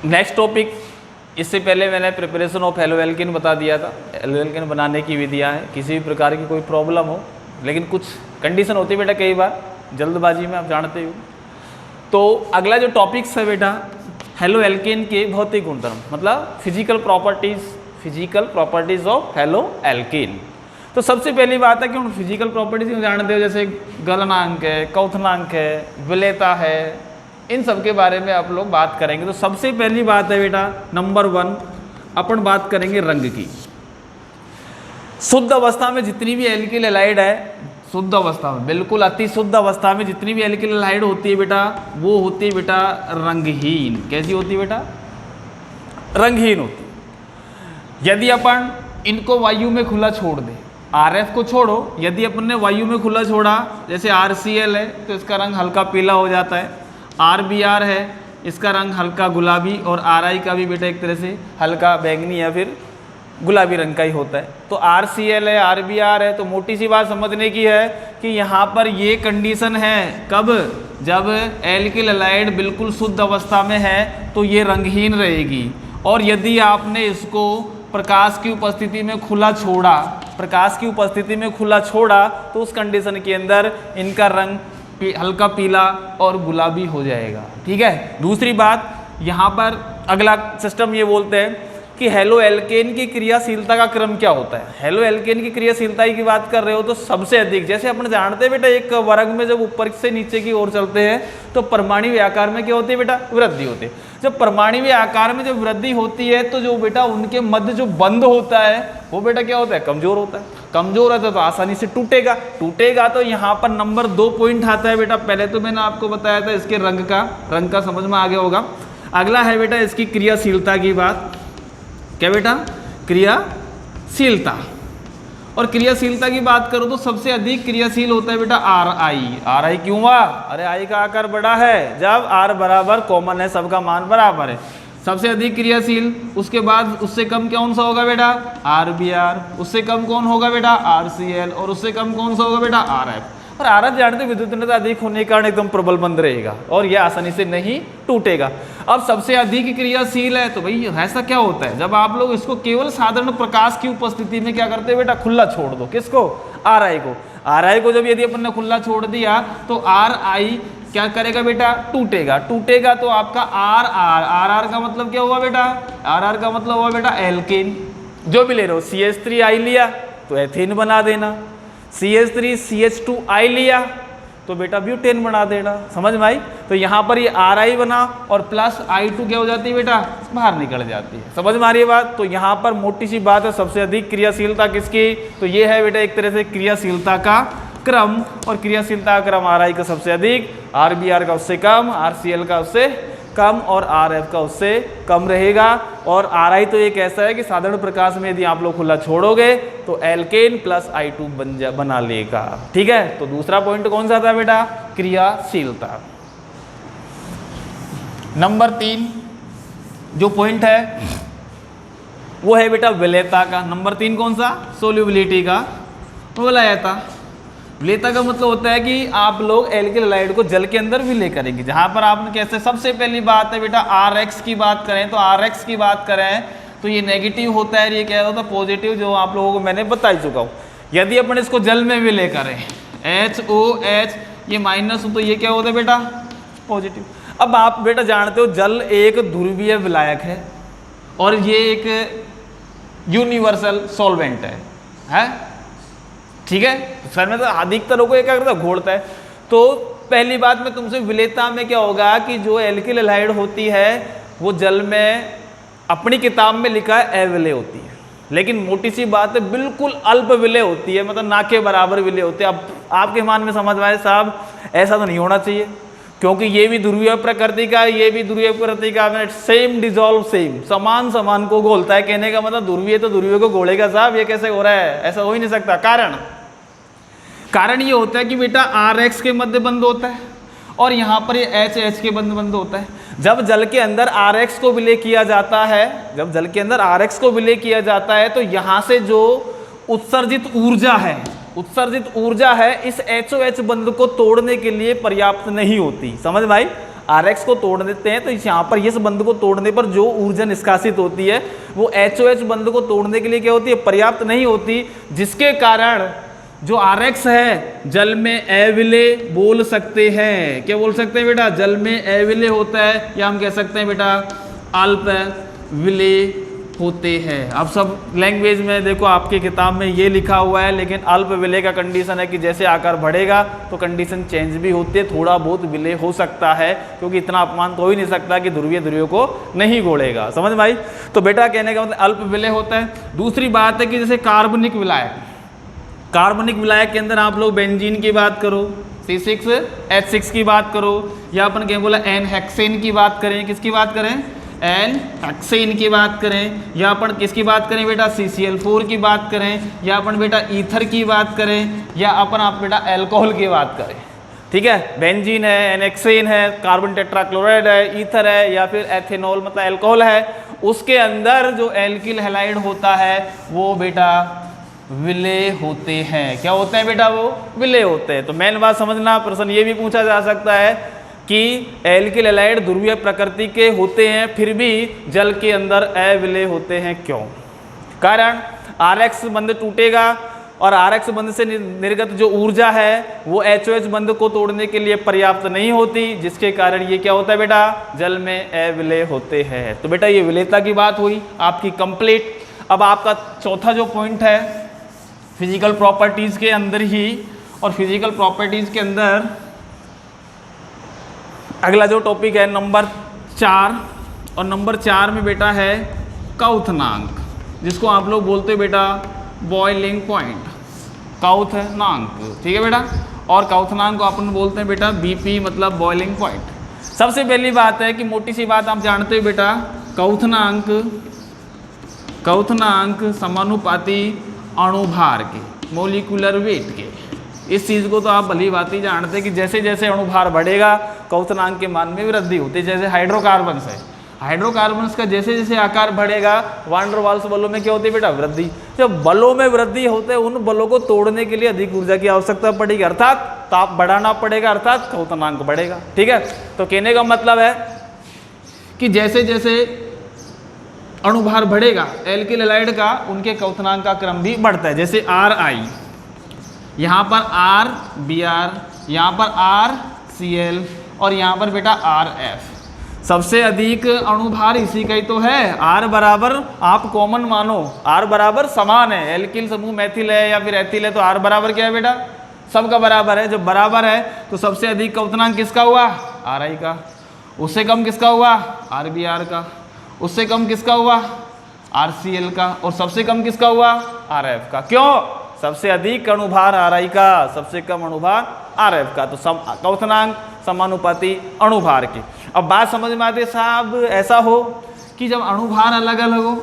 Next topic, इससे पहले मैंने प्रिपरेशन ऑफ हेलो एल्केन बता दिया था। हेलो एल्केन बनाने की विधियाँ हैं, किसी भी प्रकार की कोई प्रॉब्लम हो, लेकिन कुछ कंडीशन होती है बेटा, कई बार जल्दबाजी में आप जानते हो। तो अगला जो टॉपिक्स है बेटा, हेलो एल्केन के भौतिक गुणधर्म, मतलब physical properties of halo alkane. तो सबसे पहली बात है कि उन फिजिकल प्रॉपर्टीज को जानते हो, जैसे गलनांक है, क्वथनांक है, विलेयता है, इन सब के बारे में आप लोग बात करेंगे। तो सबसे पहली बात है बेटा, नंबर 1 अपन बात करेंगे रंग की। शुद्ध अवस्था में जितनी भी एल्किल हैलाइड है, शुद्ध अवस्था में, बिल्कुल अति शुद्ध अवस्था में जितनी भी एल्किल हैलाइड होती है बेटा, वो होती है बेटा रंगहीन। कैसी होती है बेटा? रंगहीन होती है। यदि अपन इनको वायु में खुला छोड़ दें, RF को छोड़ो, यदि अपन ने वायु में खुला छोड़ा, जैसे RCl है तो इसका रंग हल्का पीला हो जाता है, RBr है इसका रंग हल्का गुलाबी, और RI का भी बेटा एक तरह से हल्का बैंगनी या फिर गुलाबी रंग का ही होता है। तो RCl है, RBr है, तो मोटी सी बात समझने की है कि यहाँ पर ये कंडीशन है, कब? जब एल्किल हैलाइड बिल्कुल शुद्ध अवस्था में है तो ये रंगहीन रहेगी। और यदि आपने इसको प्रकाश की उपस्थिति में खुला छोड़ा, तो उस कंडीशन के अंदर इनका रंग हल्का पीला और गुलाबी हो जाएगा। ठीक है। दूसरी बात, यहाँ पर अगला सिस्टम ये बोलते हैं कि हेलो एल्केन की क्रियाशीलता का क्रम क्या होता है। हेलो एल्केन की क्रियाशीलता की बात कर रहे हो तो सबसे अधिक, जैसे अपन जानते हैं बेटा, एक वर्ग में जब ऊपर से नीचे की ओर चलते हैं तो परमाणु आकार में क्या होती है बेटा? वृद्धि होती है। जब परमाणु आकार में जब वृद्धि होती है तो जो बेटा उनके मध्य जो बंध होता है वो बेटा क्या होता है? कमजोर होता है। कमजोर रहता है तो आसानी से टूटेगा। तो यहाँ पर नंबर 2 पॉइंट आता है बेटा। पहले तो मैंने आपको बताया था इसके रंग का समझ में आ गया होगा। अगला है बेटा इसकी क्रियाशीलता की बात। क्या बेटा? क्रियाशीलता। और क्रियाशीलता की बात करो तो सबसे अधिक क्रियाशील होता है बेटा RI। क्यों हुआ? अरे I का आकार बड़ा है, जब R बराबर कॉमन है, सबका मान बराबर है, सबसे अधिक क्रियाशील। उसके बाद उससे कम कौन सा होगा बेटा? RBr। उससे कम कौन होगा बेटा? RCl। और उससे कम कौन सा होगा बेटा? RF। और RF जानते विद्युतता अधिक होने के कारण एकदम प्रबल बंद रहेगा और यह आसानी से नहीं टूटेगा। अब सबसे अधिक क्रियाशील है तो भाई ऐसा क्या होता है, जब आप लोग इसको केवल साधारण प्रकाश की उपस्थिति में क्या करते हैं बेटा? खुला छोड़ दो। किसको? RI को जब यदि अपन ने खुला छोड़ दिया तो RI क्या करेगा बेटा? टूटेगा तो आपका RR का मतलब क्या हुआ बेटा? RR का मतलब हुआ बेटा एल्केन। जो भी ले रहे हो, CH3I लिया तो एथेन बना देना, CH3CH2I लिया तो बेटा ब्यूटेन बना देना। समझ में आई? तो यहाँ पर ये RI बना और प्लस I2 क्या हो जाती है बेटा? बाहर निकल जाती है। समझ में आ रही है बात? तो यहाँ पर मोटी सी बात है, सबसे अधिक क्रियाशीलता किसकी? तो ये है बेटा एक तरह से क्रियाशीलता का क्रम। और क्रियाशीलता का क्रम RI का सबसे अधिक, RBr का उससे कम, RCl का उससे कम और RF का उससे कम रहेगा। और RI तो एक ऐसा है कि साधारण प्रकाश में यदि आप लोग खुला छोड़ोगे तो एल्केन प्लस I2 बना लेगा। ठीक है। तो दूसरा पॉइंट कौन सा था बेटा? क्रियाशीलता। नंबर 3 जो पॉइंट है वो है बेटा विलेयता का। नंबर 3 कौन सा? सोल्यूबिलिटी का। विलेयता। विलेयता का मतलब होता है कि आप लोग एल्किल हैलाइड को जल के अंदर विलय करेंगे। जहां पर आपने कैसे, सबसे पहली बात है बेटा RX की बात करें तो ये नेगेटिव होता है, ये क्या होता है? पॉजिटिव, जो आप लोगों को मैंने बता ही चुका हूँ। यदि अपन इसको जल में विलय करें, HOH ये माइनस हो तो ये क्या होता है बेटा? पॉजिटिव। अब आप बेटा जानते हो जल एक ध्रुवीय विलायक है और ये एक यूनिवर्सल सॉल्वेंट है? ठीक है। सर में तो अधिकतर लोगों को क्या करता है? घोलता है। तो पहली बात में तुमसे विलेयता में क्या होगा कि जो एल्किल हैलाइड होती है वो जल में अपनी किताब में लिखा है अविलेय होती है, लेकिन मोटी सी बात है बिल्कुल अल्प विलेय होती है, मतलब ना के बराबर विलेय होती है। अब आपके मान में समझ आए साहब, ऐसा तो नहीं होना चाहिए, क्योंकि ये भी ध्रुवीय प्रकृति का, ये भी ध्रुवीय प्रकृति का, सेम डिजॉल्व सेम, समान को घोलता है। कहने का मतलब ध्रुवीय तो ध्रुवीय को घोलेगा साहब, ये कैसे हो रहा है? ऐसा हो ही नहीं सकता। कारण ये होता है कि बेटा RX के मध्य बंध होता है और यहाँ पर ये HH के बंध होता है। जब जल के अंदर RX को विलय किया जाता है, तो यहाँ से जो उत्सर्जित ऊर्जा है इस HOH बंध को तोड़ने के लिए पर्याप्त नहीं होती। समझ में आई? RX को तोड़ देते हैं तो यहाँ पर इस बंध को तोड़ने पर जो ऊर्जा निष्कासित होती है वो HOH बंध को तोड़ने के लिए क्या होती है, पर्याप्त नहीं होती, जिसके कारण जो RX है जल में अविलेय बोल सकते हैं। क्या बोल सकते हैं बेटा, जल में अविलेय होता है, या हम कह सकते हैं बेटा अल्प विलेय होते हैं। अब सब लैंग्वेज में देखो आपकी किताब में ये लिखा हुआ है, लेकिन अल्प विलेय का कंडीशन है कि जैसे आकार बढ़ेगा तो कंडीशन चेंज भी होती है, थोड़ा बहुत विलेय हो सकता है, क्योंकि इतना अपमान तो हो ही नहीं सकता कि ध्रुवीय ध्रुवीय को नहीं गोलेगा। समझ भाई, तो बेटा कहने का मतलब अल्प विलेय होता है। दूसरी बात है कि जैसे कार्बनिक विलायक, कार्बनिक विलायक के अंदर आप लोग बेंजीन की बात करो, C6H6 की बात करो, या अपन क्या बोला एन हेक्सेन की बात करें, किसकी बात करें, एन हेक्सेन की बात करें, या अपन किसकी बात करें बेटा, CCl4 की बात करें, या अपन बेटा ईथर की बात करें, या अपन आप बेटा एल्कोहल की बात करें। ठीक है, बेंजीन है, एन हेक्सेन है, कार्बन टेट्राक्लोराइड है, ईथर है, या फिर एथेनॉल मतलब एल्कोहल है, उसके अंदर जो एल्किल हैलाइड होता है वो बेटा विलेय होते हैं। क्या होते हैं बेटा, वो विलेय होते हैं। तो मेन बात समझना, प्रश्न ये भी पूछा जा सकता है कि एल्किल हैलाइड ध्रुवीय प्रकृति के होते हैं फिर भी जल के अंदर अविलेय होते हैं, क्यों? कारण RX बंध टूटेगा और RX बंध से निर्गत जो ऊर्जा है वो HOH बंध को तोड़ने के लिए पर्याप्त नहीं होती, जिसके कारण ये क्या होता है बेटा, जल में अविलेय होते हैं। तो बेटा ये विलेयता की बात हुई आपकी कंप्लीट। अब आपका चौथा जो पॉइंट है फिजिकल प्रॉपर्टीज के अंदर ही, और फिजिकल प्रॉपर्टीज के अंदर अगला जो टॉपिक है नंबर 4, और नंबर 4 में बेटा है क्वथनांक, जिसको आप लोग बोलते हो बेटा बॉइलिंग पॉइंट, क्वथनांक। ठीक है बेटा, और क्वथनांक को अपन बोलते हैं बेटा BP मतलब बॉइलिंग पॉइंट। सबसे पहली बात है कि मोटी सी बात आप जानते हो बेटा, क्वथनांक समानुपाती अणुभार के, मोलिकुलर वेट के। इस चीज़ को तो आप भली बात ही जानते हैं कि जैसे जैसे अणुभार बढ़ेगा क्वथनांक के मान में वृद्धि होती है। जैसे हाइड्रोकार्बन्स है, हाइड्रोकार्बन्स का जैसे जैसे आकार बढ़ेगा वान डर वाल्स बलों में क्या होती है बेटा, वृद्धि। जब बलों में वृद्धि होते हैं उन बलों को तोड़ने के लिए अधिक ऊर्जा की आवश्यकता पड़ेगी, अर्थात ताप बढ़ाना पड़ेगा, अर्थात क्वथनांक बढ़ेगा। ठीक है, तो कहने का मतलब है कि जैसे जैसे अणुभार बढ़ेगा एल्किल हैलाइड का, उनके क्वथनांक का क्रम भी बढ़ता है। जैसे RI, यहाँ पर RBr, यहाँ पर RCl, और यहाँ पर बेटा RF। सबसे अधिक अणुभार इसी का ही तो है। R बराबर आप कॉमन मानो, R बराबर समान है, एल्किल समूह मैथिल है या फिर एथिल है, तो R बराबर क्या है बेटा, सबका बराबर है। जब बराबर है तो सबसे अधिक क्वथनांक किसका हुआ, RI का। उससे कम किसका हुआ, RBr का। उससे कम किसका हुआ, RCl का। और सबसे कम किसका हुआ, RF का। क्यों, सबसे अधिक अणुभार RI का, सबसे कम अणुभार RF का। तो क्वथनांक समानुपाती अणुभार की। अब बात समझ में आती है साहब, ऐसा हो कि जब अणुभार अलग अलग हो,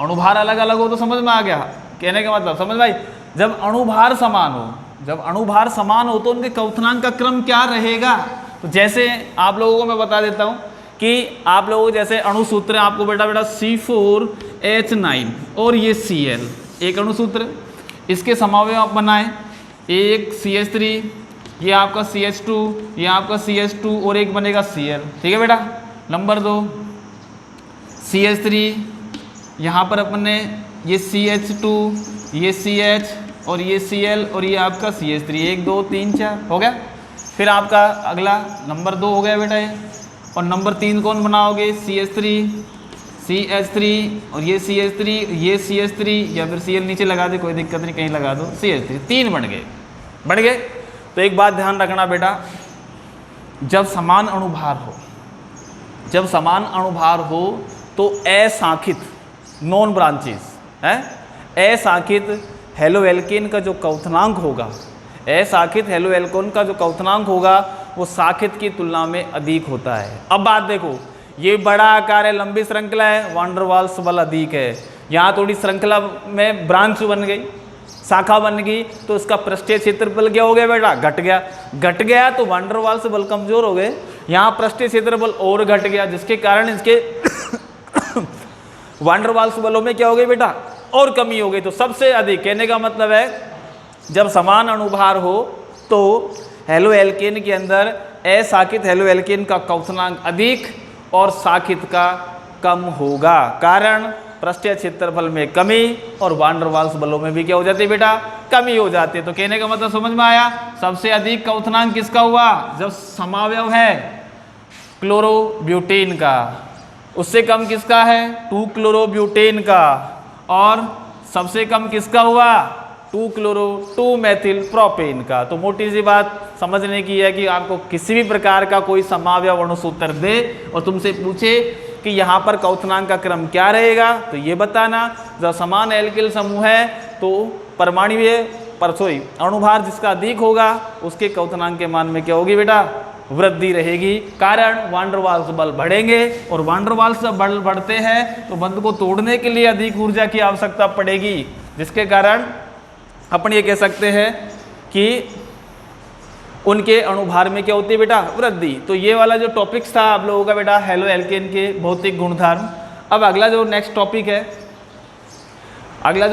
अणुभार अलग अलग हो तो समझ में आ गया कहने का मतलब, समझ भाई। जब अणुभार समान हो, जब अणुभार समान हो तो उनके क्वथनांक का क्रम क्या रहेगा। तो जैसे आप लोगों को मैं बता देता हूँ कि आप लोगों जैसे अणुसूत्र है आपको बेटा C4H9 और ये Cl एक अणुसूत्र, इसके समावयव आप बनाएं, एक CH3, ये आपका CH2, ये आपका CH2 और एक बनेगा Cl। ठीक है बेटा। नंबर 2 CH3, यहाँ पर अपन ने ये CH2, ये CH और ये Cl और ये आपका CH3, 1 2 3 4 हो गया। फिर आपका अगला नंबर 2 हो गया बेटा ये, और नंबर 3 कौन बनाओगे, CH3 और ये CH3, ये CH3, या फिर Cl नीचे लगा दे कोई दिक्कत नहीं, कहीं लगा दो, CH3, 3 बन गए। तो एक बात ध्यान रखना बेटा, जब समान अणुभार हो, जब समान अणुभार हो तो असांखित नॉन ब्रांचेस है, असांखित हेलोएल्केन का जो क्वथनांक होगा, असांखित हेलोएल्केन का जो क्वथनांक होगा वो साखित की तुलना में अधिक होता है। अब बात देखो, ये बड़ा आकार है, लंबी श्रृंखला है, वान डर वाल्स बल अधिक है। यहाँ थोड़ी श्रृंखला में ब्रांच बन गई, शाखा बन गई, तो इसका पृष्ठीय क्षेत्रफल क्या हो गया बेटा, घट गया तो वान डर वाल्स बल कमजोर हो गए, यहाँ पृष्ठीय क्षेत्रफल और घट गया, जिसके कारण इसके वान डर वाल्स बलों में क्या हो गई बेटा, और कमी हो गई। तो सबसे अधिक कहने का मतलब है जब समान अणुभार हो तो हेलोएल्केन के अंदर अशाखित हेलो एल्केन का क्वथनांक अधिक और शाखित का कम होगा। कारण पृष्ठीय क्षेत्रफल में कमी और वान डर वाल्स बलों में भी क्या हो जाती है बेटा, कमी हो जाती है। तो कहने का मतलब समझ में आया, सबसे अधिक क्वथनांक किसका हुआ, जब समावयव है क्लोरोब्यूटेन का, उससे कम किसका है 2 क्लोरोब्यूटेन का, और सबसे कम किसका हुआ 2 मेथिल प्रोपेन का। तो मोटी सी बात समझने की है कि आपको किसी भी प्रकार का कोई समावयव अणुसूत्र दे और तुमसे पूछे कि यहाँ पर क्वथनांक का क्रम क्या रहेगा, तो ये बताना। जब समान एल्किल समूह है तो परमाणुीय अणुभार जिसका अधिक होगा उसके क्वथनांक के मान में क्या होगी बेटा, वृद्धि रहेगी। कारण वान डर वाल्स बल बढ़ेंगे और वान डर वाल्स जब बल बढ़ते हैं तो बंध को तोड़ने के लिए अधिक ऊर्जा की आवश्यकता पड़ेगी, जिसके कारण अपन ये कह सकते हैं कि उनके अणुभार में क्या होती है बेटा, वृद्धि। तो ये वाला जो टॉपिक्स था आप लोगों का बेटा हेलो एल्केन के भौतिक गुणधर्म। अब अगला जो नेक्स्ट टॉपिक है, अगला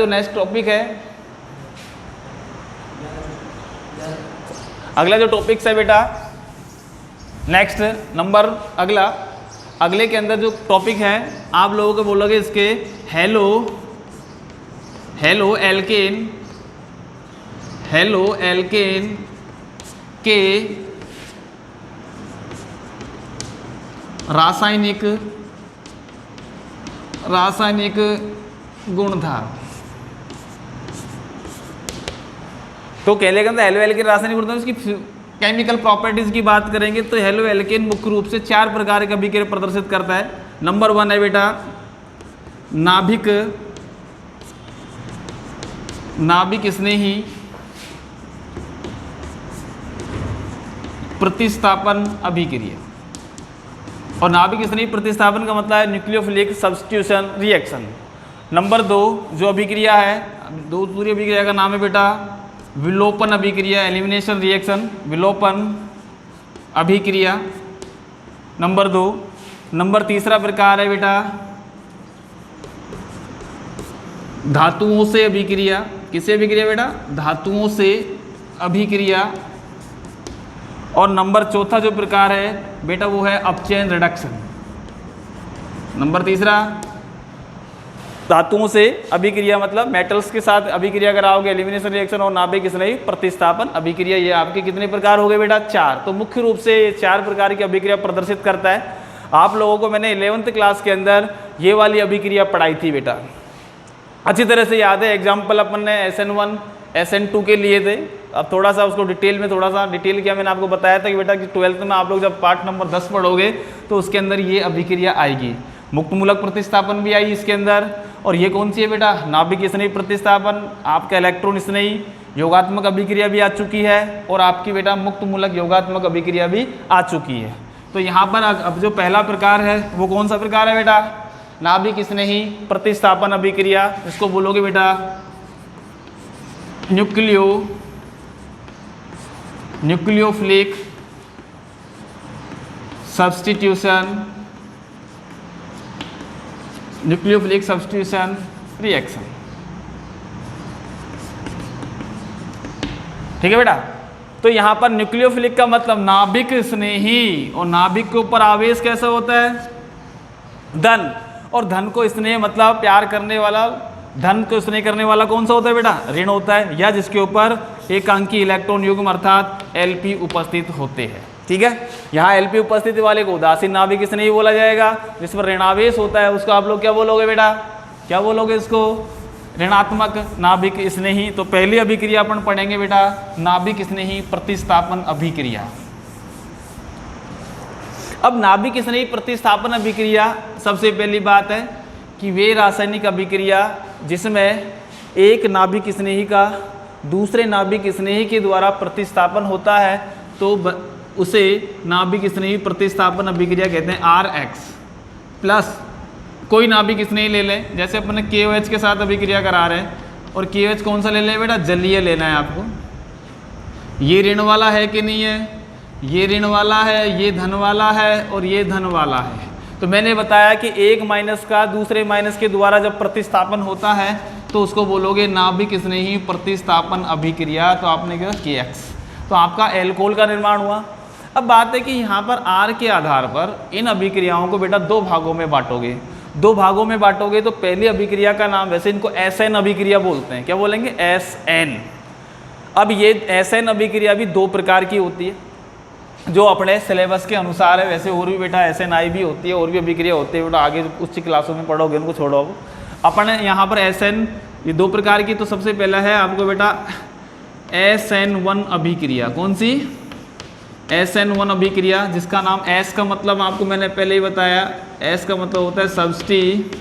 जो टॉपिक्स है बेटा नेक्स्ट नंबर अगले के अंदर जो टॉपिक है आप लोगों को बोलोगे इसके हेलो एल्केन के रासायनिक गुणधर्म। तो कहने का हेलो एल्केन रासायनिक गुणधर्म, इसकी केमिकल प्रॉपर्टीज की बात करेंगे तो हेलो एल्केन मुख्य रूप से 4 प्रकार के अभिक्रिया प्रदर्शित करता है। नंबर 1 है बेटा नाभिक स्नेही प्रतिस्थापन अभिक्रिया। और नाभिक स्नेही प्रतिस्थापन का मतलब है न्यूक्लियोफिलिक सब्स्टिट्यूशन रिएक्शन। नंबर 2 जो अभिक्रिया है, दूसरी अभिक्रिया का नाम है बेटा विलोपन अभिक्रिया, एलिमिनेशन रिएक्शन, विलोपन अभिक्रिया नंबर 2। नंबर 3 प्रकार है बेटा धातुओं से अभिक्रिया। किससे अभिक्रिया बेटा, धातुओं से अभिक्रिया। और नंबर 4 जो प्रकार है बेटा वो है अपचयन रिडक्शन। नंबर 3 धातुओं से अभिक्रिया मतलब मेटल्स के साथ अभिक्रिया कराओगे, एलिमिनेशन रिएक्शन और नाभिक स्नेही प्रतिस्थापन अभिक्रिया। ये आपके कितने प्रकार हो गए बेटा, 4। तो मुख्य रूप से ये 4 प्रकार की अभिक्रिया प्रदर्शित करता है। आप लोगों को मैंने 11th क्लास के अंदर ये वाली अभिक्रिया पढ़ाई थी बेटा, अच्छी तरह से याद है। एग्जाम्पल अपन ने SN1 SN2 के लिए थे। अब थोड़ा सा उसको डिटेल किया, मैंने आपको बताया था कि बेटा कि 12th में आप लोग जब पार्ट नंबर 10 पढ़ोगे तो उसके अंदर ये अभिक्रिया आएगी। मुक्त मूलक प्रतिस्थापन भी आई इसके अंदर। और ये कौन सी है बेटा, नाभिक स्नेही प्रतिस्थापन, आपका इलेक्ट्रॉन स्नेही योगात्मक अभिक्रिया भी आ चुकी है और आपकी बेटा मुक्त मूलक योगात्मक अभिक्रिया भी आ चुकी है। तो यहाँ पर अब जो पहला प्रकार है वो कौन सा प्रकार है बेटा, नाभिक स्नेही प्रतिस्थापन अभिक्रिया। इसको बोलोगे बेटा न्यूक्लियोफिलिक सब्स्टिट्यूशन रिएक्शन। ठीक है बेटा। तो यहां पर न्यूक्लियोफिलिक का मतलब नाभिक स्नेही, और नाभिक के ऊपर आवेश कैसा होता है, धन। और धन को स्नेह मतलब प्यार करने वाला, धन को स्नेह करने वाला कौन सा होता है बेटा, ऋण होता है, या जिसके ऊपर एकांकी इलेक्ट्रॉन युग्म अर्थात Lp उपस्थित होते हैं। ठीक है, यहाँ Lp उपस्थिति वाले को उदासीन नाभिक स्नेही बोला जाएगा। जिस पर ऋणावेश होता है उसको आप लोग क्या बोलोगे बेटा, क्या बोलोगे इसको, ऋणात्मक नाभिक स्नेही। तो पहली अभिक्रिया अपन पढ़ेंगे बेटा नाभिक स्नेही प्रतिस्थापन अभिक्रिया। अब नाभिक स्नेही प्रतिस्थापन अभिक्रिया सबसे पहली बात है कि वे रासायनिक अभिक्रिया जिसमें एक नाभिक स्नेही का दूसरे नाभिक स्नेही के द्वारा प्रतिस्थापन होता है तो उसे नाभिक स्नेही प्रतिस्थापन अभिक्रिया कहते हैं। RH प्लस कोई नाभिक स्नेही ले लें, जैसे अपन ने KOH के साथ अभिक्रिया करा रहे हैं, और KOH कौन सा ले लें बेटा, जलीय लेना है आपको। ये ऋण वाला है कि नहीं है, ये ऋण वाला है, ये धन वाला है और ये धन वाला है। तो मैंने बताया कि एक माइनस का दूसरे माइनस के द्वारा जब प्रतिस्थापन होता है तो उसको बोलोगे नाभिक स्नेही प्रतिस्थापन अभिक्रिया। तो आपने कहा KX, तो आपका एल्कोहल का निर्माण हुआ। अब बात है कि यहाँ पर आर के आधार पर इन अभिक्रियाओं को बेटा दो भागों में बांटोगे। दो भागों में बांटोगे तो पहली अभिक्रिया का नाम, वैसे इनको एसएन अभिक्रिया बोलते हैं, क्या बोलेंगे, एसएन। अब ये एसएन अभिक्रिया भी दो प्रकार की होती है जो अपने सिलेबस के अनुसार है। वैसे और भी बेटा एसएनआई भी होती है, और भी अभिक्रिया होती है बेटा, आगे उच्च क्लासों में पढ़ोगे उनको छोड़ो। अपन यहाँ पर एसएन ये दो प्रकार की, तो सबसे पहला है आपको बेटा SN1 अभिक्रिया। कौन सी, SN1 अभिक्रिया, जिसका नाम एस का मतलब आपको मैंने पहले ही बताया, एस का मतलब होता है सब्स्टिट्यूशन,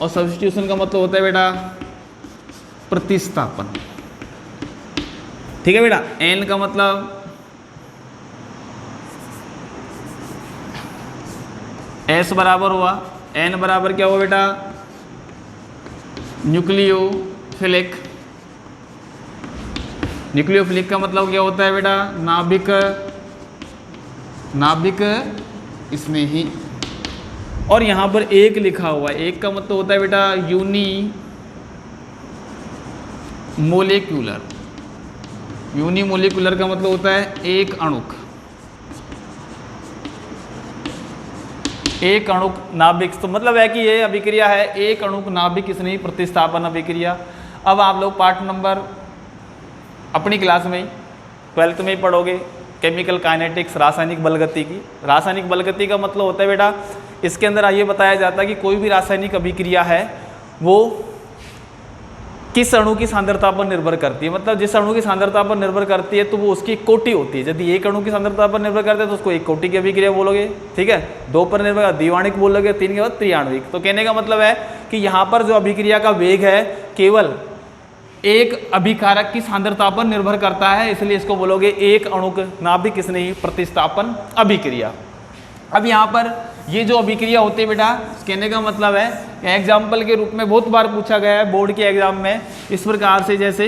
और सब्स्टिट्यूशन का मतलब होता है बेटा प्रतिस्थापन। ठीक है बेटा। एन का मतलब एस बराबर हुआ, एन बराबर क्या हुआ बेटा, न्यूक्लियोफिलिक। न्यूक्लियोफिलिक का मतलब क्या होता है बेटा, नाभिक स्नेही। और यहाँ पर एक लिखा हुआ है, एक का मतलब होता है बेटा यूनिमोलिक्यूलर। यूनिमोलिक्यूलर का मतलब होता है एक अणुक, एक अणुक नाभिक। तो मतलब है कि ये अभिक्रिया है एक अणुक नाभिक स्नेही प्रतिस्थापन अभिक्रिया। अब आप लोग पार्ट नंबर अपनी क्लास में ही 12th में ही पढ़ोगे, केमिकल काइनेटिक्स, रासायनिक बलगति की। रासायनिक बलगति का मतलब होता है बेटा, इसके अंदर ये बताया जाता है कि कोई भी रासायनिक अभिक्रिया है वो किस अणु की सांद्रता पर निर्भर करती है। मतलब जिस अणु की सांद्रता पर निर्भर करती है तो वो उसकी कोटि होती है। यदि एक अणु की सांद्रता पर निर्भर करते हैं तो उसको एक कोटि की अभिक्रिया बोलोगे, ठीक है। दो पर निर्भर द्विआण्विक बोलोगे, तीन के बाद त्रिआण्विक। तो कहने का मतलब है कि यहाँ पर जो अभिक्रिया का वेग है केवल एक अभिकारक की सांद्रता पर निर्भर करता है, इसलिए इसको बोलोगे एक अणुक नाभिक स्नेही प्रतिस्थापन अभिक्रिया। अब यहाँ पर ये जो अभिक्रिया होती है बेटा, कहने का मतलब है एग्जाम्पल के रूप में बहुत बार पूछा गया है बोर्ड के एग्जाम में इस प्रकार से, जैसे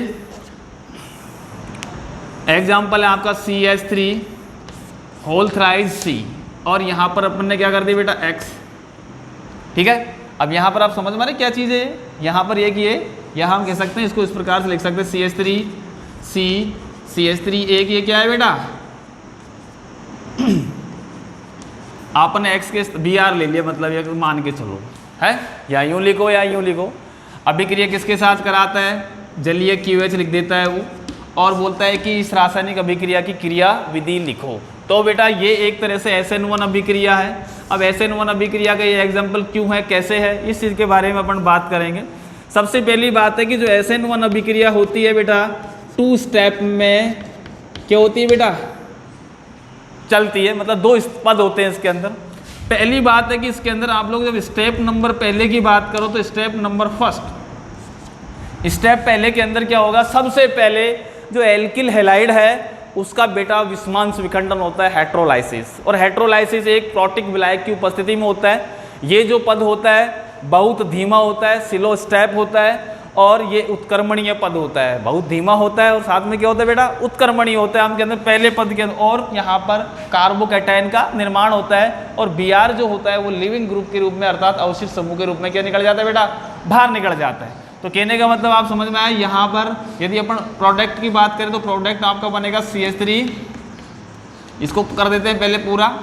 एग्जाम्पल है आपका CH3 होल थ्राइस C, और यहाँ पर अपन ने क्या कर दिया बेटा X, ठीक है। अब यहाँ पर आप समझ में क्या चीज़ है, यहाँ पर ये कि यहाँ हम कह सकते हैं इसको इस प्रकार से लिख सकते हैं CH3 एक, ये क्या है बेटा आपने X के Br ले लिया, मतलब ये मान के चलो है, या यूँ लिखो या यूँ लिखो। अभिक्रिया किसके साथ कराता है, जलीय QH लिख देता है वो, और बोलता है कि इस रासायनिक अभिक्रिया की क्रिया विधि लिखो। तो बेटा ये एक तरह से SN1 अभिक्रिया है। अब SN1 अभिक्रिया का ये एग्जाम्पल क्यों है, कैसे है, इस चीज़ के बारे में अपन बात करेंगे। सबसे पहली बात है कि जो SN1 अभिक्रिया होती है बेटा 2 स्टेप में क्या होती है बेटा, चलती है। मतलब 2 पद होते हैं इसके अंदर। पहली बात है कि इसके अंदर आप लोग जब स्टेप नंबर पहले की बात करो तो स्टेप नंबर फर्स्ट, स्टेप पहले के अंदर क्या होगा, सबसे पहले जो एल्किल हैलाइड है उसका बेटा विस्मांश विखंडन होता है, हेट्रोलाइसिस। और हेट्रोलाइसिस एक प्रोटिक विलायक की उपस्थिति में होता है। ये जो पद होता है बहुत धीमा होता है, स्लो स्टेप होता है, और ये उत्क्रमणीय पद होता है, बहुत धीमा होता है, और साथ में क्या होता है बेटा उत्क्रमणीय होता है। हम के अंदर पहले पद के अंदर, और यहाँ पर कार्बोकैटायन का निर्माण होता है, और Br जो होता है वो लिविंग ग्रुप के रूप में अर्थात अवशिष्ट समूह के रूप में क्या निकल जाता है बेटा, बाहर निकल जाता है। तो कहने का मतलब आप समझ में आए। यहाँ पर यदि अपन प्रोडक्ट की बात करें तो प्रोडक्ट आपका बनेगा CH3, इसको कर देते हैं पहले पूरा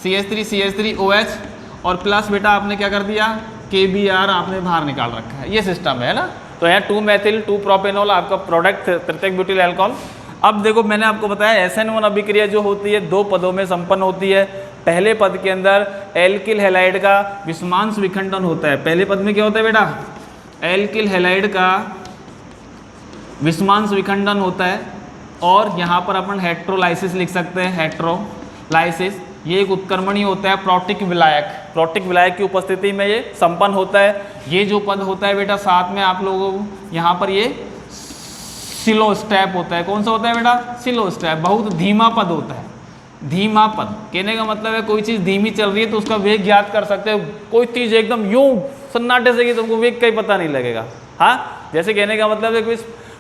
CH3OH, और प्लस बेटा आपने क्या कर दिया KBr आपने बाहर निकाल रखा है, ये सिस्टम है ना। तो यहाँ 2-मेथिल 2-प्रोपेनॉल आपका प्रोडक्ट तृतीयक ब्यूटिल अल्कोहल। अब देखो मैंने आपको बताया SN1 अभिक्रिया जो होती है 2 पदों में संपन्न होती है। पहले पद के अंदर एल्किल हैलाइड का विस्मांश विखंडन होता है। पहले पद में क्या होता है बेटा, एल्किल हैलाइड का विस्मांश विखंडन होता है, और यहाँ पर अपन हेट्रोलाइसिस लिख सकते हैं, हेट्रोलाइसिस। ये एक उत्क्रमणीय होता है प्रोटिक विलायक की उपस्थिति में ये संपन्न होता है। ये जो पद होता है बेटा साथ में आप लोगों को यहाँ पर ये स्लो स्टेप होता है। कौन सा होता है बेटा, स्लो स्टेप, बहुत धीमा पद होता है। धीमा पद कहने का मतलब है कोई चीज़ धीमी चल रही है तो उसका वेग ज्ञात कर सकते हो। कोई चीज़ एकदम यूं सन्नाटे से कि तुमको वेग का ही पता नहीं लगेगा। हाँ, जैसे कहने का मतलब है कि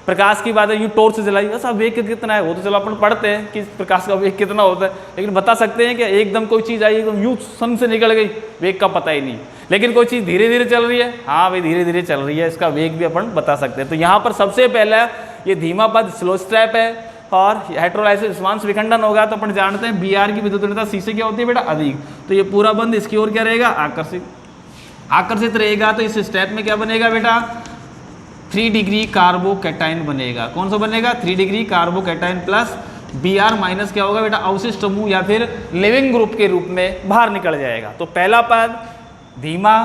प्रकाश की बात है, यूँ टॉर्च से जलाई बस, अब वेग कितना है वो तो चलो अपन पढ़ते हैं कि प्रकाश का वेग कितना होता है, लेकिन बता सकते हैं कि एकदम कोई चीज़ आई एकदम यूँ सन से निकल गई, वेग का पता ही नहीं। लेकिन कोई चीज़ धीरे धीरे चल रही है, हाँ भाई धीरे धीरे चल रही है, इसका वेग भी अपन बता सकते हैं। तो यहाँ पर सबसे पहला ये धीमा पद स्लो स्टेप है, और हाइड्रोलाइसिस विस्मांस विखंडन होगा तो अपन जानते हैं Br की विद्युत ऋणता C से क्या होती है बेटा अधिक, तो ये पूरा बंद इसकी ओर क्या रहेगा आकर्षित रहेगा। तो इस स्टेप में क्या बनेगा बेटा 3 डिग्री कार्बोकैटायन बनेगा। कौन सा बनेगा 3 degree carbocation plus Br minus क्या होगा बेटा अवशिष्ट समूह या फिर लिविंग ग्रुप के रूप में बाहर निकल जाएगा। तो पहला पद धीमा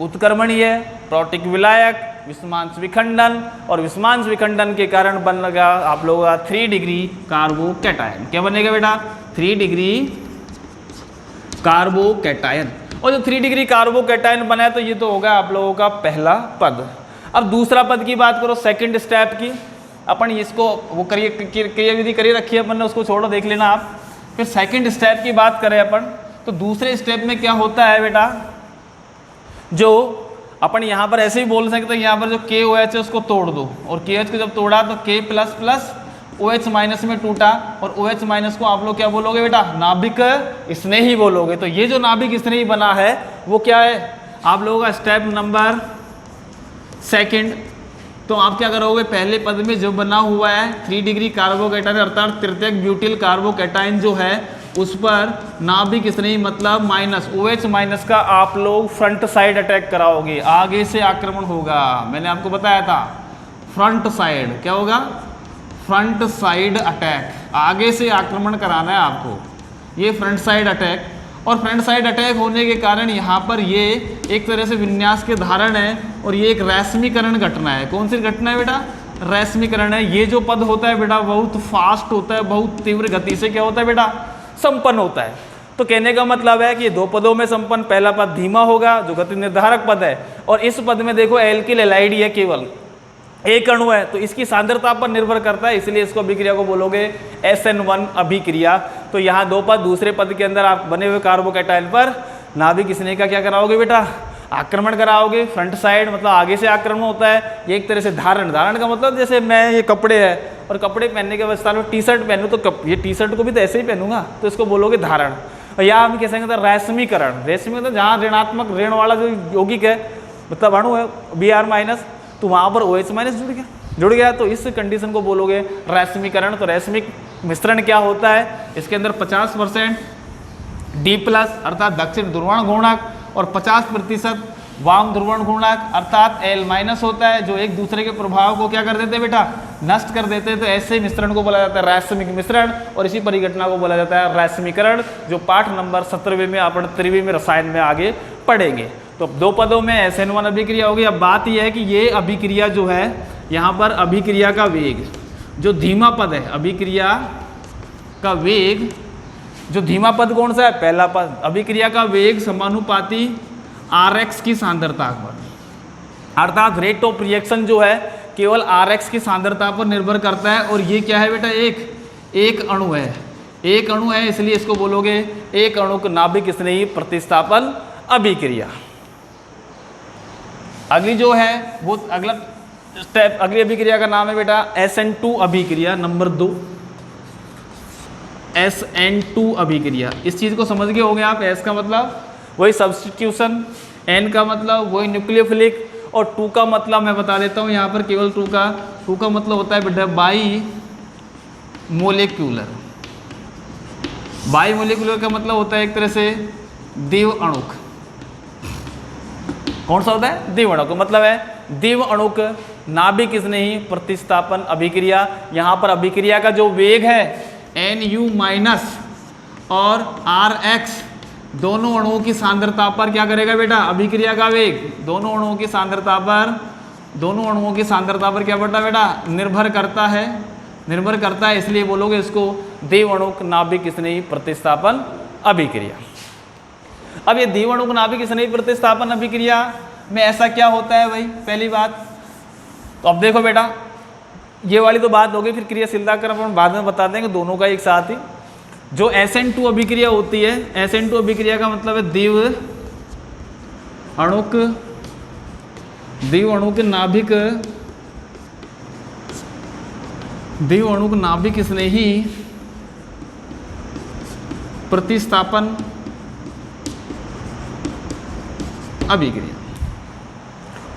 उत्क्रमणीय प्रोटिक विलायक विस्मांस विखंडन और विस्मांस विखंडन के कारण बनेगा आप लोगों का 3 डिग्री कार्बोकैटायन। क्या बनेगा बेटा 3 डिग्री कार्बोकैटायन। और जो 3 डिग्री कार्बोकैटायन बना है तो ये तो होगा आप लोगों का पहला पद। अब दूसरा पद की बात करो सेकंड स्टेप की, अपन इसको वो क्रियाविधि करिए रखिए अपन ने, उसको छोड़ो देख लेना आप। फिर सेकंड स्टेप की बात करें अपन तो दूसरे स्टेप में क्या होता है बेटा, जो अपन यहाँ पर ऐसे ही बोल सकते हैं यहाँ पर जो KOH है उसको तोड़ दो और KH को जब तोड़ा तो K plus plus OH minus में टूटा और OH माइनस को आप लोग क्या बोलोगे बेटा नाभिक स्नेही बोलोगे। तो ये जो नाभिक स्नेही बना है वो क्या है आप लोगों का स्टेप नंबर सेकंड। तो आप क्या करोगे पहले पद में जो बना हुआ है 3 डिग्री कार्बोकैटायन अर्थात तृतीयक ब्यूटिल कार्बोकैटायन जो है उस पर नाभिक स्नेही मतलब माइनस OH माइनस का आप लोग फ्रंट साइड अटैक कराओगे, आगे से आक्रमण होगा। मैंने आपको बताया था फ्रंट साइड क्या होगा फ्रंट साइड अटैक, आगे से आक्रमण कराना है आपको, ये फ्रंट साइड अटैक। और फ्रंट साइड अटैक होने के कारण यहाँ पर ये एक तरह से विन्यास के धारण है और ये एक रैश्मीकरण घटना है। कौन सी घटना है बेटा रैश्मीकरण है। ये जो पद होता है बेटा बहुत फास्ट होता है, बहुत तीव्र गति से क्या होता है बेटा संपन्न होता है। तो कहने का मतलब है कि ये 2 पदों में संपन्न, पहला पद धीमा होगा जो गति निर्धारक पद है और इस पद में देखो एल्किल हैलाइड है केवल एक अणु है तो इसकी सांद्रता पर निर्भर करता है, इसलिए इसको अभिक्रिया को बोलोगे SN1 अभिक्रिया। तो यहाँ 2 पद दूसरे पद के अंदर आप बने हुए कार्बोकैटायन पर नाभिक स्नेह का क्या कराओगे बेटा आक्रमण कराओगे। फ्रंट साइड मतलब आगे से आक्रमण होता है, ये एक तरह से धारण का मतलब जैसे मैं ये कपड़े है और कपड़े पहनने के बाद में टी शर्ट पहनूँ तो ये टी शर्ट को भी तो ऐसे ही पहनूंगा तो इसको बोलोगे धारण। और या हम कह सकते हैं रैश्मीकरण, रैश्मी मतलब जहाँ ऋणात्मक ऋण वाला जो यौगिक है मतलब अणु है Br माइनस तो वहाँ पर OH माइनस जुड़ गया तो इस कंडीशन को बोलोगे रैश्मीकरण। तो रैश्मिक मिश्रण क्या होता है इसके अंदर 50% D प्लस अर्थात दक्षिण ध्रुवण घूर्णक और 50% वाम ध्रुवण घूर्णक अर्थात L माइनस होता है जो एक दूसरे के प्रभाव को क्या कर देते हैं बेटा नष्ट कर देते हैं। तो ऐसे मिश्रण को बोला जाता है रैश्मिक मिश्रण और इसी परिघटना को बोला जाता है रैश्मीकरण, जो पाठ नंबर 17वें में अपन 3वीं में रसायन में आगे पढ़ेंगे। तो 2 पदों में SN1 अभिक्रिया होगी। अब बात यह है कि ये अभिक्रिया जो है यहाँ पर अभिक्रिया का वेग जो धीमा पद है, अभिक्रिया का वेग जो धीमा पद कौन सा है पहला पद, अभिक्रिया का वेग समानुपाती Rx की सांद्रता पर अर्थात रेट ऑफ रिएक्शन जो है केवल Rx की सांद्रता पर निर्भर करता है। और ये क्या है बेटा एक अणु है, एक अणु है इसलिए इसको बोलोगे एक अणु का नाभिक स्नेही प्रतिस्थापन अभिक्रिया। अगली जो है वो अगला स्टेप अगली अभिक्रिया का नाम है बेटा SN2 अभिक्रिया नंबर 2, SN2 अभिक्रिया। इस चीज को समझ गए होंगे आप। S का मतलब वही सब्स्टिट्यूशन, N का मतलब वही न्यूक्लियोफिलिक और 2 का मतलब मैं बता देता हूँ यहाँ पर केवल 2 का मतलब होता है बेटा बाई मोलिक्यूलर। बाई मोलिक्यूलर का मतलब होता है एक तरह से द्विव अणुक। कौन सा होता है द्विव अणुक, मतलब है द्विव अणुक नाभिक स्नेही प्रतिस्थापन अभिक्रिया। यहाँ पर अभिक्रिया का जो वेग है Nu माइनस और Rx दोनों अणुओं की सांद्रता पर क्या करेगा बेटा अभिक्रिया का वेग दोनों अणुओं की सांद्रता पर क्या बढ़ता बेटा निर्भर करता है इसलिए बोलोगे इसको द्विव अणुक नाभिक स्नेही प्रतिस्थापन अभिक्रिया। अब ये द्विव अणुक नाभिक स्नेही प्रतिस्थापन अभिक्रिया में ऐसा क्या होता है भाई पहली बात तो अब देखो बेटा ये वाली तो बात होगी, फिर क्रियाशीलता कर अपन बाद में बता देंगे दोनों का एक साथ ही। जो SN2 अभिक्रिया होती है SN2 अभिक्रिया का मतलब है द्विव अणुक नाभिक स्नेही प्रतिस्थापन अभिक्रिया।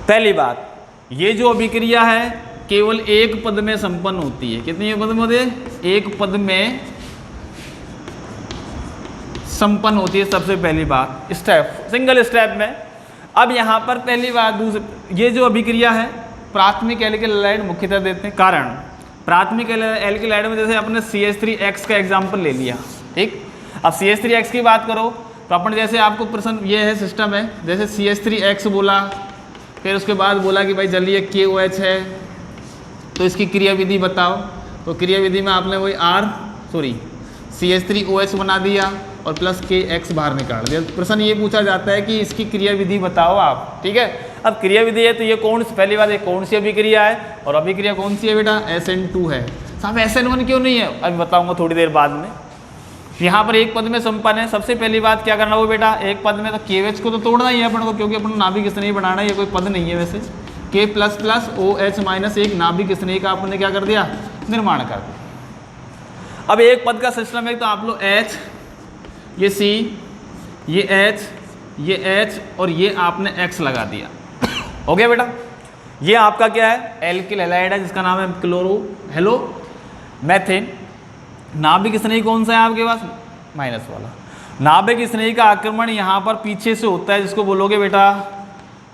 पहली बात ये जो अभिक्रिया है केवल एक पद में संपन्न होती है। कितनी पद में होती है? एक पद में संपन्न होती है, सबसे पहली बात स्टेप, सिंगल स्टेप में। अब यहाँ पर पहली बात, दूसरी, ये जो अभिक्रिया है प्राथमिक एल्किल हैलाइड मुख्यतः देते हैं। कारण प्राथमिक एल्किल हैलाइड में जैसे अपने CH3X का एग्जाम्पल ले लिया, ठीक। अब CH3X की बात करो तो अपन जैसे आपको प्रश्न ये है सिस्टम है, जैसे CH3X बोला, फिर उसके बाद बोला कि भाई जलीय KOH है तो इसकी क्रियाविधि बताओ। तो क्रियाविधि में आपने वही CH3OH बना दिया और प्लस KX बाहर निकाल दिया। प्रश्न ये पूछा जाता है कि इसकी क्रियाविधि बताओ आप, ठीक है। अब क्रियाविधि है तो ये कौन सी, पहली बात ये कौन सी अभिक्रिया है, और अभिक्रिया कौन सी है बेटा? SN2 है। साहब SN1 क्यों नहीं है? अभी बताऊंगा थोड़ी देर बाद में। यहाँ पर एक पद में संपन्न है, सबसे पहली बात क्या करना हो बेटा? एक पद में तो KH को तो तोड़ना ही है अपन को, क्योंकि अपन नाभिक स्नेही बनाना है, ये कोई पद नहीं है वैसे। K++OH- एक नाभिक स्नेही का आपने क्या कर दिया? निर्माण कर दिया। अब एक पद का सिस्टम है तो आप लोग H, ये C, ये H, ये H और ये आपने X लगा दिया। हो गया बेटा? ये आपका क्या है? एल्किल हैलाइड है जिसका नाम है क्लोरो हेलो मैथेन। नाभिक स्नेही कौन सा है आपके पास? माइनस वाला। नाभिक स्नेही का आक्रमण यहाँ पर पीछे से होता है, जिसको बोलोगे बेटा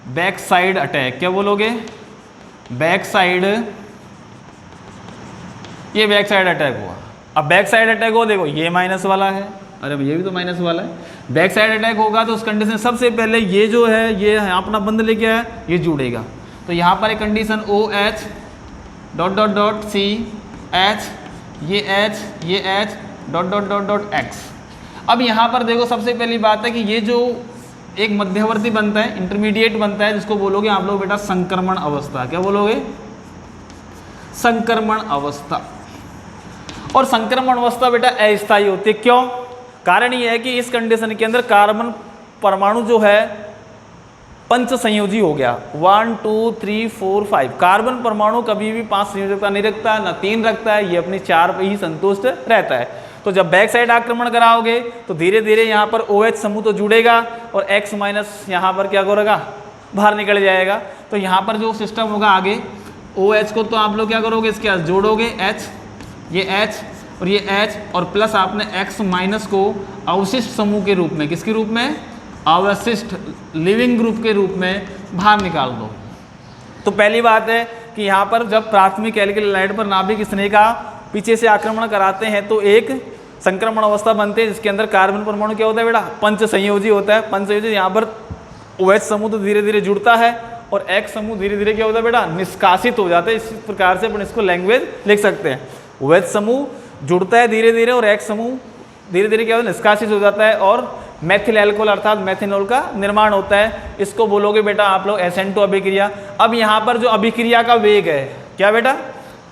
बैक साइड अटैक। क्या बोलोगे? बैक साइड, ये बैक साइड अटैक हुआ। अब बैक साइड अटैक हो, देखो ये माइनस वाला है, अरे ये भी तो माइनस वाला है। बैक साइड अटैक होगा तो उस कंडीशन सबसे पहले ये जो है ये अपना बंद लेके आया, ये जुड़ेगा। तो यहाँ पर एक condition OH dot dot dot C H, ये H, ये H dot dot dot dot X। अब यहाँ पर देखो सबसे पहली बात है कि ये जो एक मध्यवर्ती बनता है, इंटरमीडिएट बनता है, जिसको बोलोगे आप लोग बेटा संक्रमण अवस्था। क्या बोलोगे? संक्रमण अवस्था। और संक्रमण अवस्था बेटा अस्थायी होती है। क्यों? कारण ये है कि इस कंडीशन के अंदर कार्बन परमाणु जो है पंच संयोजी हो गया, 1 2 3 4 5। कार्बन परमाणु कभी भी 5 संयोजकता नहीं रखता है, ना 3 रखता है, ये अपनी 4 पे ही संतुष्ट रहता है। तो जब बैक साइड आक्रमण कराओगे तो धीरे धीरे यहाँ पर OH समूह तो जुड़ेगा और X माइनस यहाँ पर क्या करेगा? बाहर निकल जाएगा। तो यहाँ पर जो सिस्टम होगा आगे, OH को तो आप लोग क्या करोगे? इसके साथ जोड़ोगे H, ये H और ये H और प्लस आपने X माइनस को अवशिष्ट समूह के रूप में, किसके रूप में? अवशिष्ट लिविंग ग्रुप के रूप में बाहर निकाल दो। तो पहली बात है कि यहाँ पर जब प्राथमिक एल्किल हैलाइड पर नाभिक स्नेही का पीछे से आक्रमण कराते हैं तो एक संक्रमण अवस्था बनती है, जिसके अंदर कार्बन परमाणु क्या होता है बेटा? पंच संयोजी होता है। पंच संयोजी, यहाँ पर OH समूह तो धीरे धीरे जुड़ता है और X समूह धीरे धीरे क्या होता है बेटा? निष्कासित हो जाता है। इस प्रकार से अपन इसको लैंग्वेज लिख सकते हैं। OH समूह जुड़ता है धीरे धीरे और X समूह धीरे धीरे क्या होता है? निष्कासित हो जाता है और मैथिल एल्कोहल अर्थात मैथेनॉल का निर्माण होता है। इसको बोलोगे बेटा आप लोग SN2 अभिक्रिया। अब यहाँ पर जो अभिक्रिया का वेग है, क्या बेटा?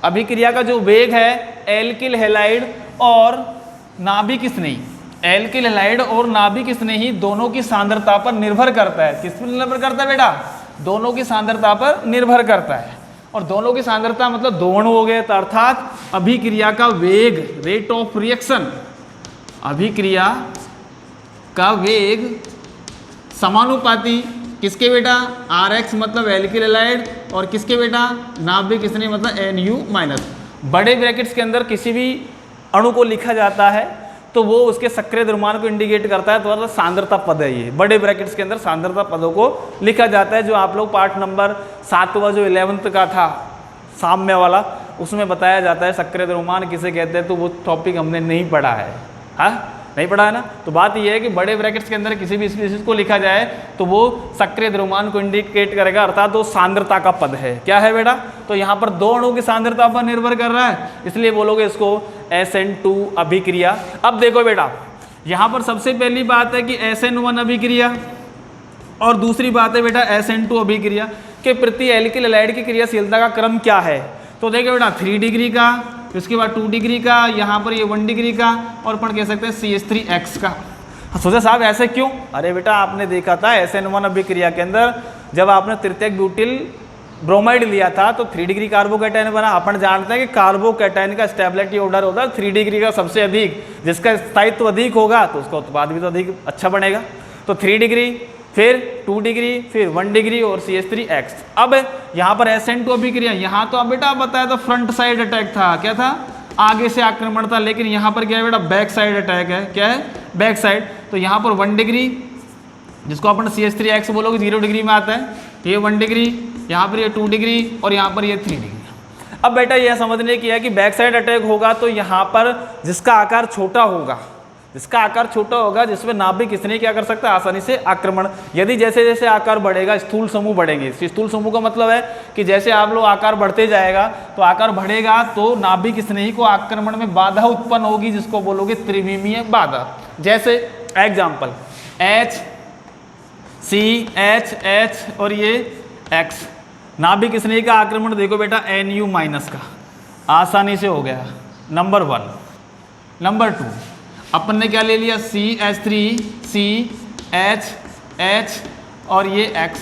अभिक्रिया का जो वेग है एल्किल हैलाइड और नाभिक स्नेही, एल्किल हैलाइड और नाभिक स्नेही दोनों की सांद्रता पर निर्भर करता है। किस पर निर्भर करता है बेटा? दोनों की सांद्रता पर निर्भर करता है। और दोनों की सांद्रता मतलब दो अणु हो गए, तो अर्थात अभिक्रिया का वेग, रेट ऑफ रिएक्शन, अभिक्रिया का वेग समानुपाती किसके बेटा? RX मतलब एल्किल हैलाइड और किसके बेटा? नाभिक स्नेही मतलब NU माइनस। बड़े ब्रैकेट्स के अंदर किसी भी अणु को लिखा जाता है तो वो उसके सक्रिय द्रव्यमान को इंडिकेट करता है, तो सांद्रता पद है। ये बड़े ब्रैकेट्स के अंदर सांद्रता पदों को लिखा जाता है, जो आप लोग पार्ट नंबर 7वां जो 11th का था साम्य वाला, उसमें बताया जाता है सक्रिय द्रव्यमान किसे कहते हैं। तो वो टॉपिक हमने नहीं पढ़ा है, हाँ नहीं पढ़ा है ना। तो बात यह है कि बड़े ब्रैकेट्स के अंदर किसी भी स्पीशीज को लिखा जाए तो वो सक्रिय द्रव्यमान को इंडिकेट करेगा, अर्थात वो सांद्रता का पद है। क्या है बेटा? तो यहाँ पर दो अणु की सांद्रता पर निर्भर कर रहा है, इसलिए बोलोगे इसको SN2 अभिक्रिया। अब देखो बेटा, यहाँ पर सबसे पहली बात है कि SN1 अभिक्रिया और दूसरी बात है बेटा SN2 अभिक्रिया के प्रति एल्किल हैलाइड की क्रियाशीलता का क्रम क्या है। तो देखो बेटा 3 डिग्री का, इसके बाद 2 डिग्री का, यहाँ पर ये 1 डिग्री का और अपन कह सकते हैं CH3X का। सोचा साहब ऐसे क्यों? अरे बेटा आपने देखा था SN1 अभिक्रिया के अंदर जब आपने तृतीयक ब्यूटिल ब्रोमाइड लिया था तो 3 डिग्री कार्बोकैटायन बना। अपन जानते हैं कि कार्बोकैटायन का स्टेबिलिटी ऑर्डर होता है 3 डिग्री का सबसे अधिक, जिसका स्थायित्व अधिक होगा तो उसका उत्पाद भी तो अधिक अच्छा बनेगा। तो 3 डिग्री फिर 2 डिग्री, फिर 1 डिग्री और CH3X। अब यहाँ पर SN2 अभिक्रिया, यहाँ तो अब बेटा बताया था फ्रंट साइड अटैक था, क्या था, आगे से आक्रमण था, लेकिन यहाँ पर क्या है बेटा, बैक साइड अटैक है, क्या है, बैक साइड। तो यहाँ पर 1 डिग्री, जिसको अपन CH3X बोलोगे 0 डिग्री में आता है, ये 1 डिग्री, यहाँ पर ये 2 डिग्री और यहाँ पर ये 3 डिग्री। अब बेटा यह समझने की है कि बैक साइड अटैक होगा तो यहाँ पर जिसका आकार छोटा होगा, जिसका आकार छोटा होगा, जिसमें नाभिक इसने क्या कर सकता है, आसानी से आक्रमण। यदि जैसे जैसे आकार बढ़ेगा स्थूल समूह बढ़ेंगे। स्थूल समूह का मतलब है कि जैसे आप लोग आकार बढ़ते जाएगा तो आकार बढ़ेगा तो नाभिक स्नेही को आक्रमण में बाधा उत्पन्न होगी, जिसको बोलोगे त्रिविमीय बाधा। जैसे example H C H H और ये X, नाभिक स्नेही का आक्रमण देखो बेटा NU माइनस का आसानी से हो गया, नंबर 1। नंबर 2 अपन ने क्या ले लिया, CH3 C H H और ये X,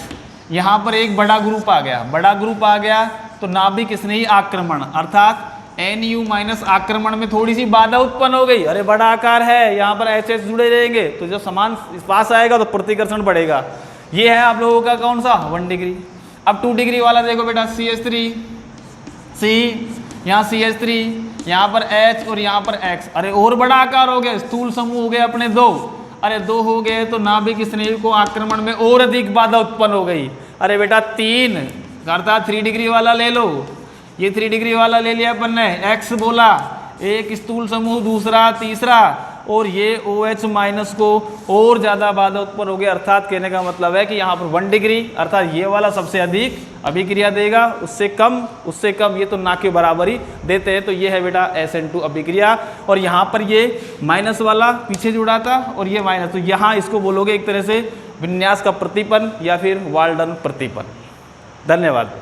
यहाँ पर एक बड़ा ग्रुप आ गया, बड़ा ग्रुप आ गया तो नाभिक स्नेही आक्रमण अर्थात NU माइनस आक्रमण में थोड़ी सी बाधा उत्पन्न हो गई। अरे बड़ा आकार है, यहाँ पर HH जुड़े रहेंगे तो जब समान पास आएगा तो प्रतिकर्षण बढ़ेगा। ये है आप लोगों का कौन सा, 1 डिग्री। अब 2 डिग्री वाला देखो बेटा, CH3 C, यहाँ CH3, यहाँ पर H और यहाँ पर X। अरे और बड़ा आकार हो गया, स्थूल समूह हो गए अपने 2, अरे 2 हो गए तो नाभिक स्नेही को आक्रमण में और अधिक बाधा उत्पन्न हो गई। अरे बेटा 3 अर्थात 3 डिग्री वाला ले लो, ये 3 डिग्री वाला ले लिया अपन ने, X बोला, एक स्थूल समूह, दूसरा, तीसरा, और ये OH माइनस को और ज़्यादा बाधा उत्पन्न हो गया। अर्थात कहने का मतलब है कि यहाँ पर 1 डिग्री अर्थात ये वाला सबसे अधिक अभिक्रिया देगा, उससे कम ये तो ना के बराबर ही देते हैं। तो ये है बेटा SN2 अभिक्रिया। और यहाँ पर ये माइनस वाला पीछे जुड़ा था और ये माइनस, तो यहाँ इसको बोलोगे एक तरह से विन्यास का प्रतिपन्न या फिर वाल्डन प्रतिपन्न। धन्यवाद।